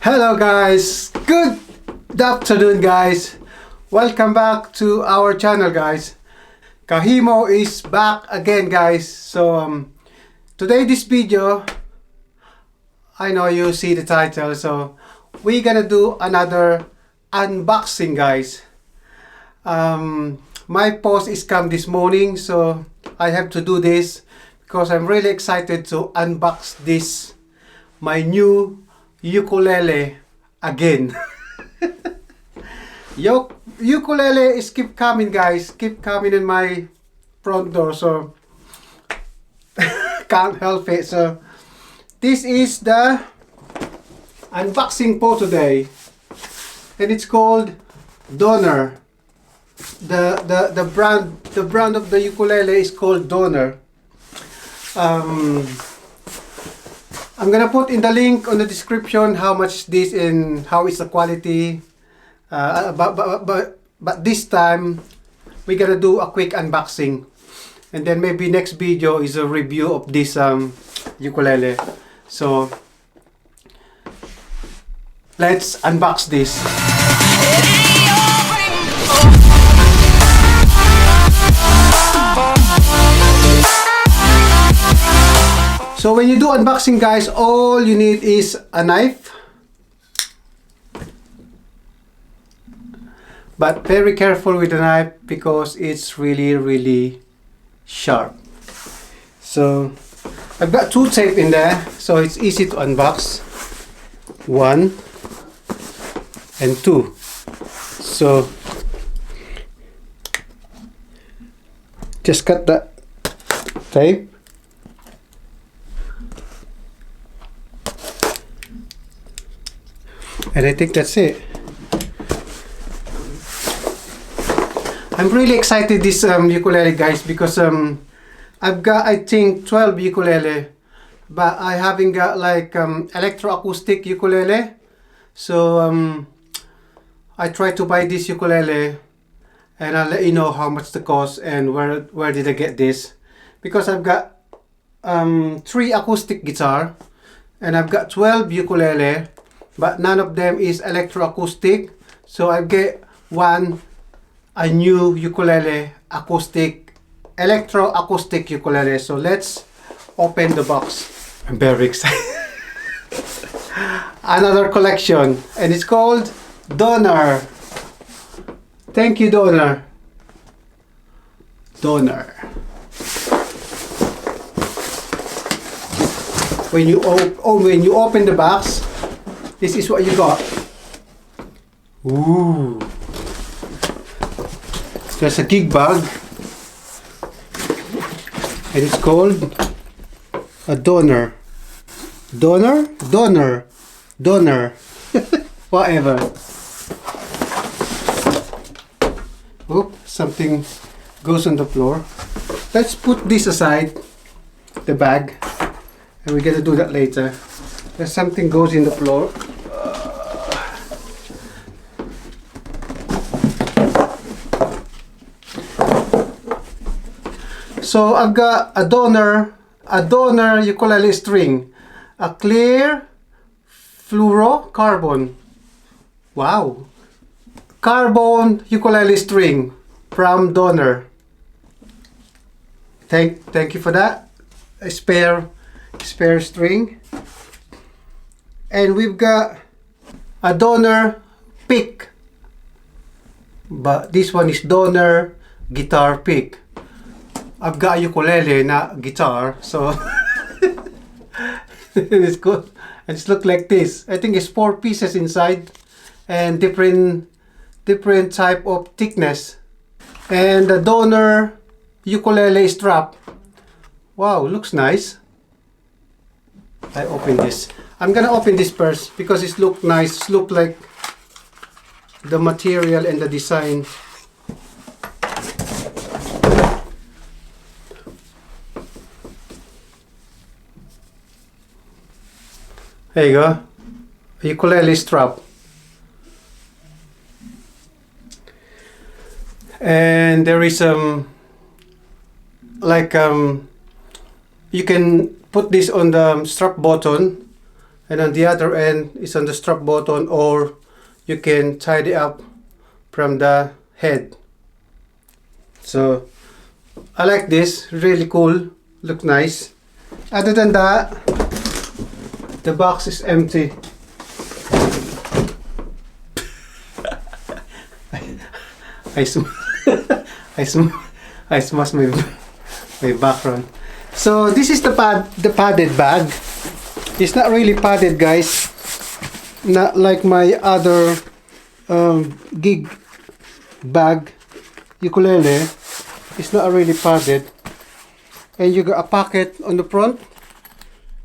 Hello guys, good afternoon guys. Welcome back to our channel guys. Kahimo is back again guys. So today this video, I know you see the title, so we're gonna do another unboxing guys. My post is come this morning, so I have to do this because I'm really excited to unbox this, my new ukulele again. Ukulele is keep coming guys, keep coming in my front door, so can't help it. So this is the unboxing for today, and it's called Donor. The brand of the ukulele is called Donor. I'm gonna put in the link on the description how much this and how is the quality. But this time we're gonna do a quick unboxing, and then maybe next video is a review of this ukulele. So let's unbox this. So when you do unboxing guys, all you need is a knife, but very careful with the knife because it's really sharp. So I've got two tape in there, so it's easy to unbox. 1 and 2. So just cut the tape. And I think that's it. I'm really excited this ukulele guys, because I've got I think 12 ukulele, but I haven't got like Electro Acoustic Ukulele. So I tried to buy this ukulele, and I'll let you know how much the cost and where did I get this, because I've got 3 acoustic guitar and I've got 12 ukulele, but none of them is electroacoustic. So I get a new ukulele, electroacoustic ukulele. So let's open the box. I'm very excited. Another collection, and it's called Donor. Thank you, Donor. Donor. When you open the box, this is what you got. Ooh. There's a gig bag, and it's called a Donor. Donor? Donor. Donor. Whatever. Oh, something goes on the floor. Let's put this aside, the bag, and we're gonna do that later. There's something goes in the floor. So I've got a Donor ukulele string, a clear fluorocarbon. Wow, carbon ukulele string from Donor. Thank you for that. A spare string. And we've got a Donor pick, but this one is Donor guitar pick. I've got a ukulele, not guitar, so it's good. And it's look like this. I think it's 4 pieces inside, and different type of thickness. And the Donor ukulele strap. Wow, looks nice. I open this. I'm gonna open this first because it look nice. It look like the material and the design. There you go, a ukulele strap. And there is like you can put this on the strap button, and on the other end is on the strap button, or you can tidy up from the head. So I like this, really cool, look nice. Other than that, the box is empty. I smashed my background. So this is the padded bag. It's not really padded, guys. Not like my other gig bag ukulele. It's not really padded. And you got a pocket on the front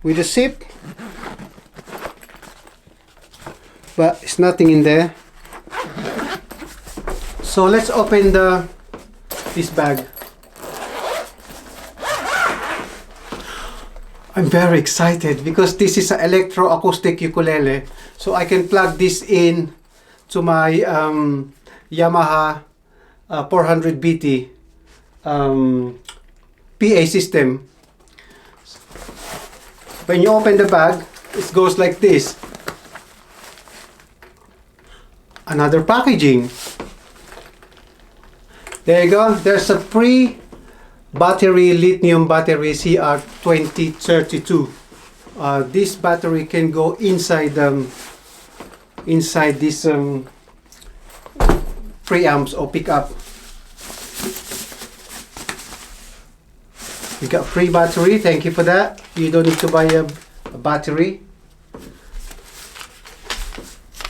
with a zip, but it's nothing in there. So let's open this bag. I'm very excited because this is an Electro Acoustic Ukulele, so I can plug this in to my Yamaha 400BT PA system. When you open the bag, it goes like this. Another packaging. There you go. There's a battery, lithium battery CR2032. This battery can go inside this preamps or pickup. You got free battery, thank you for that. You don't need to buy a battery.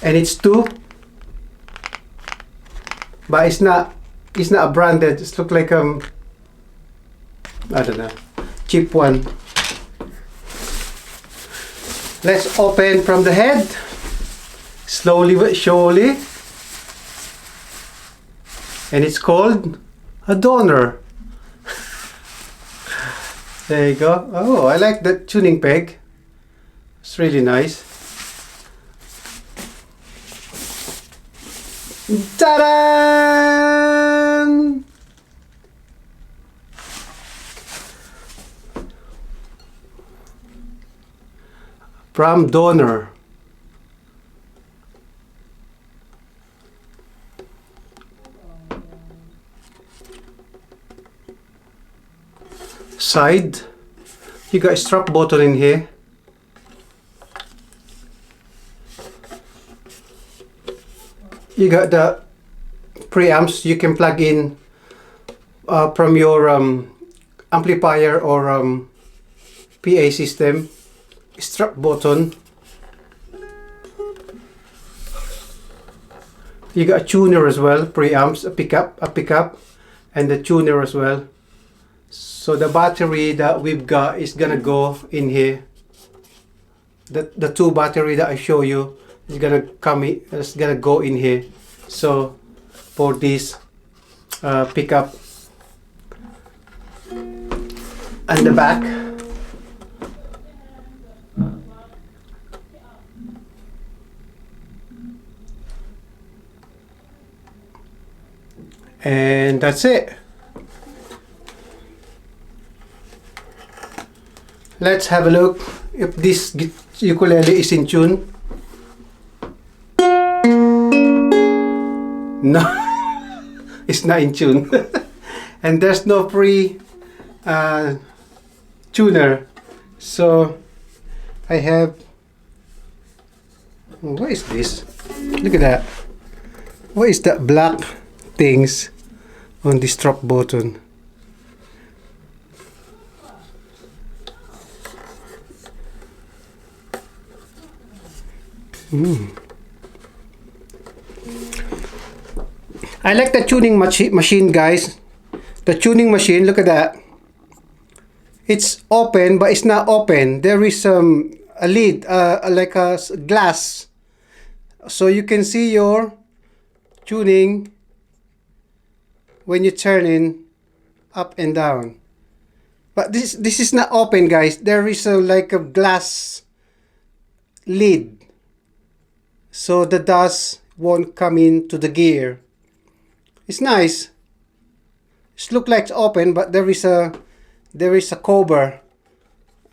And it's two, but it's not branded. It looks like I don't know, cheap one. Let's open from the head, slowly but surely. And it's called a donor. There you go. Oh, I like that tuning peg. It's really nice. Ta-da! From donor. Side, you got a strap button in here. You got the preamps you can plug in from your amplifier or PA system. Strap button. You got a tuner as well, preamps, a pickup, and the tuner as well. So the battery that we've got is gonna go in here. The two battery that I show you is gonna go in here. So for this pickup and the back. And that's it. Let's have a look if this ukulele is in tune. No, it's not in tune. And there's no pre tuner. So I have, what is this? Look at that. What is that black things on the strap button? I like the tuning machine, guys. The tuning machine, look at that. It's open, but it's not open. There is a lid, like a glass, so you can see your tuning when you turn in up and down. But this is not open, guys. There is like a glass lid, so the dust won't come into the gear. It's nice. It looks like it's open, but there is a cover.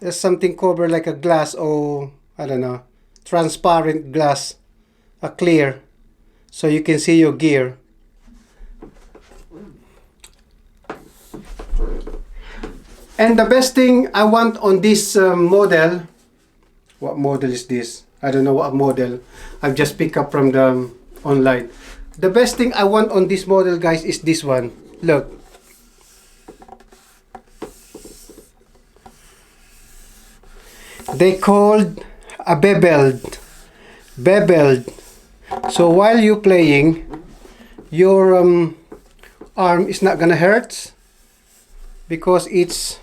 There's something cover like a glass, or I don't know. transparent glass, a clear, so you can see your gear. And the best thing I want on this model, what model is this? I don't know what model. I've just picked up from the online. The best thing I want on this model, guys, is this one. Look. They called a beveled. Beveled. So while you're playing, your arm is not gonna hurt because it's,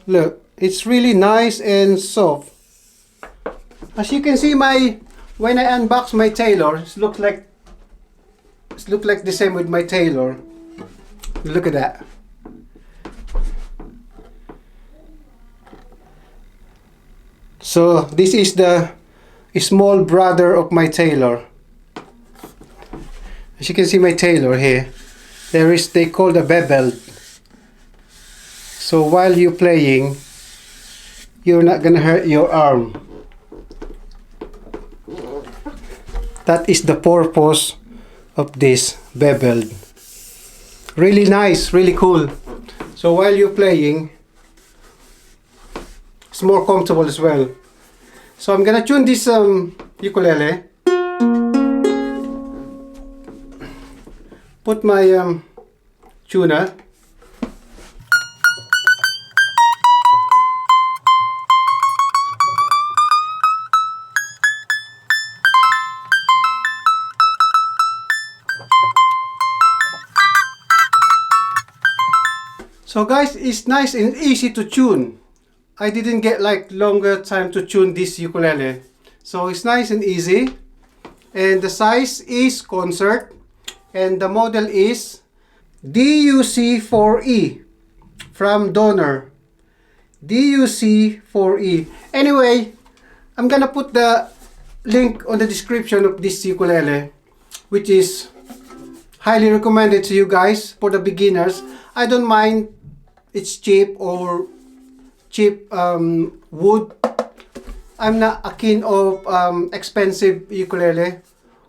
look, it's really nice and soft. As you can see, when I unbox my Taylor, it looks like the same with my Taylor. Look at that. So this is the small brother of my Taylor. As you can see my Taylor here, they call the beveled. So while you're playing, you're not gonna hurt your arm. That is the purpose of this beveled. Really nice, really cool. So while you're playing, it's more comfortable as well. So I'm gonna tune this ukulele. Put my tuner. So guys, it's nice and easy to tune. I didn't get like longer time to tune this ukulele. So it's nice and easy. And the size is concert. And the model is DUC4E from Donor. DUC4E. Anyway, I'm gonna put the link on the description of this ukulele, which is highly recommended to you guys for the beginners. I don't mind it's cheap or cheap wood. I'm not a keen of expensive ukulele,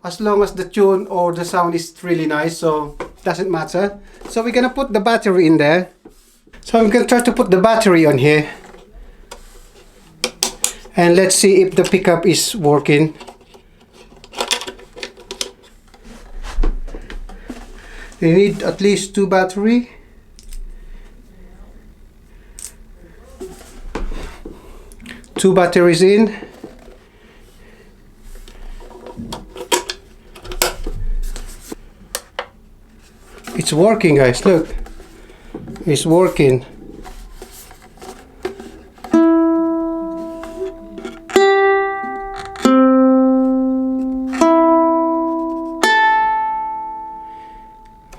as long as the tune or the sound is really nice, so doesn't matter. So we're gonna put the battery in there. So I'm gonna try to put the battery on here, and let's see if the pickup is working. You need at least 2 batteries. Two batteries in. It's working, guys, look. It's working.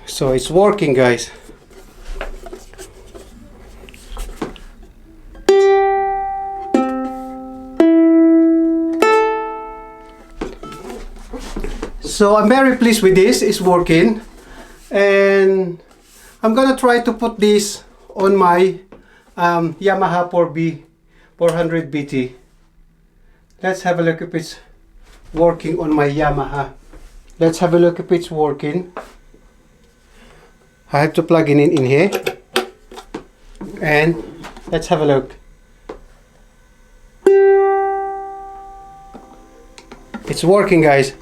So it's working, guys. So I'm very pleased with this. It's working, and I'm gonna try to put this on my Yamaha 400 BT. Let's have a look if it's working on my Yamaha. Let's have a look if it's working. I have to plug it in here, and let's have a look. It's working, guys.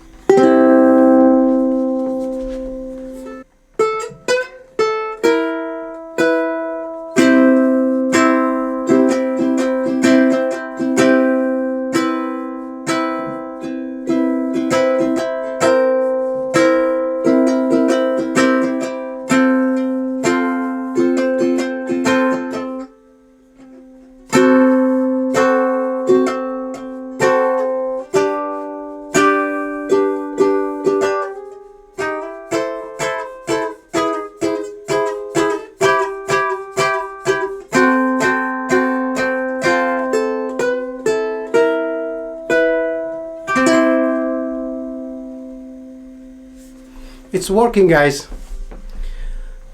It's working, guys.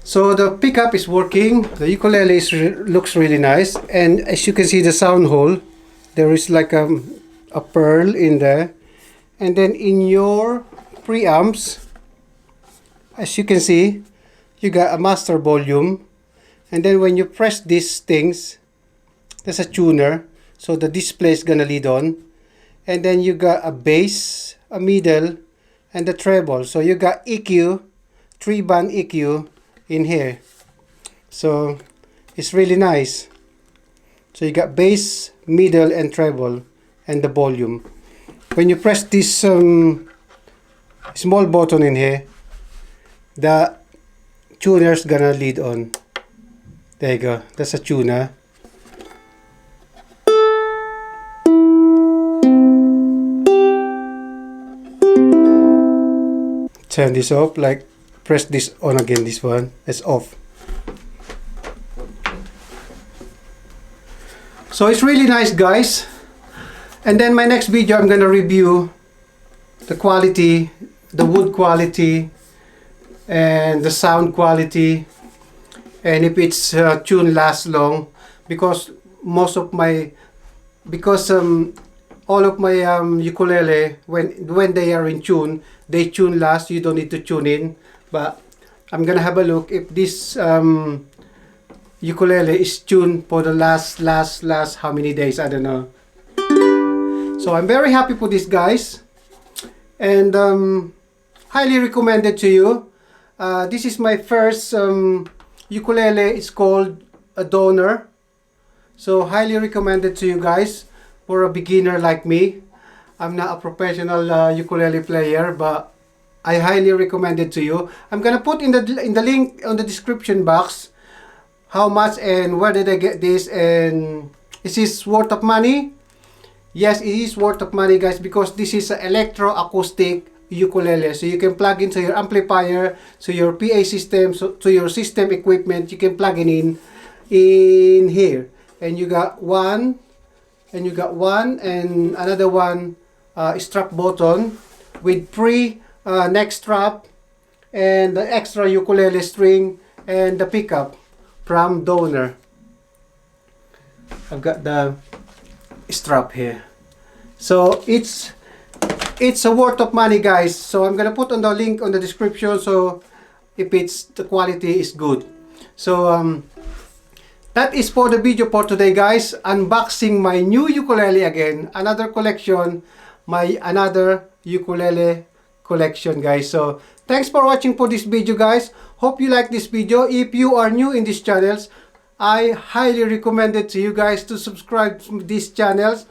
So the pickup is working. The ukulele looks really nice, and as you can see the sound hole, there is like a a pearl in there. And then in your preamps, as you can see, you got a master volume. And then when you press these things, there's a tuner, so the display is gonna lead on. And then you got a bass, a middle, and the treble. So you got EQ, 3-band EQ in here. So it's really nice. So you got bass, middle, and treble, and the volume. When you press this small button in here, the tuner's gonna lead on. There you go. That's a tuner. Turn this off, like press this on again, this one, it's off. So it's really nice, guys. And then my next video, I'm gonna review the quality, the wood quality, and the sound quality, and if its tune lasts long, because all of my ukulele, when they are in tune, they tune last. You don't need to tune in. But I'm gonna have a look if this ukulele is tuned for the last how many days, I don't know. So I'm very happy for this, guys, and highly recommended to you. This is my first ukulele. It's called a donor, so highly recommended to you guys for a beginner like me. I'm not a professional ukulele player, but I highly recommend it to you. I'm gonna put in the link on the description box how much and where did I get this, and is this worth of money? Yes, it is worth of money, guys, because this is an electro acoustic ukulele. So you can plug into your amplifier, so your PA system, so to your system equipment. You can plug it in here, and you got one, and another one strap button with neck strap, and the extra ukulele string, and the pickup from donor. I've got the strap here, so it's a worth of money, guys. So I'm gonna put on the link on the description, so if the quality is good. So that is for the video for today, guys. Unboxing my new ukulele again, another collection, another ukulele collection, guys. So thanks for watching for this video, guys. Hope you like this video. If you are new in these channels, I highly recommend it to you guys to subscribe to these channels,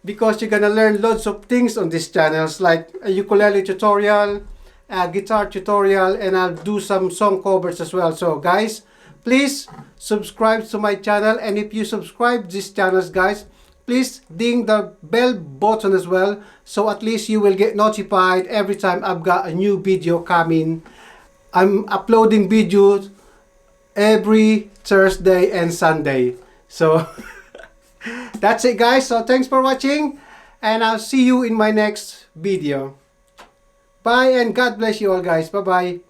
because you're gonna learn loads of things on these channels, like a ukulele tutorial, a guitar tutorial, and I'll do some song covers as well. So guys, please subscribe to my channel, and if you subscribe these channels, guys, please ding the bell button as well, so at least you will get notified every time I've got a new video coming. I'm uploading videos every Thursday and Sunday. So that's it, guys. So thanks for watching, and I'll see you in my next video. Bye, and God bless you all, guys. Bye bye.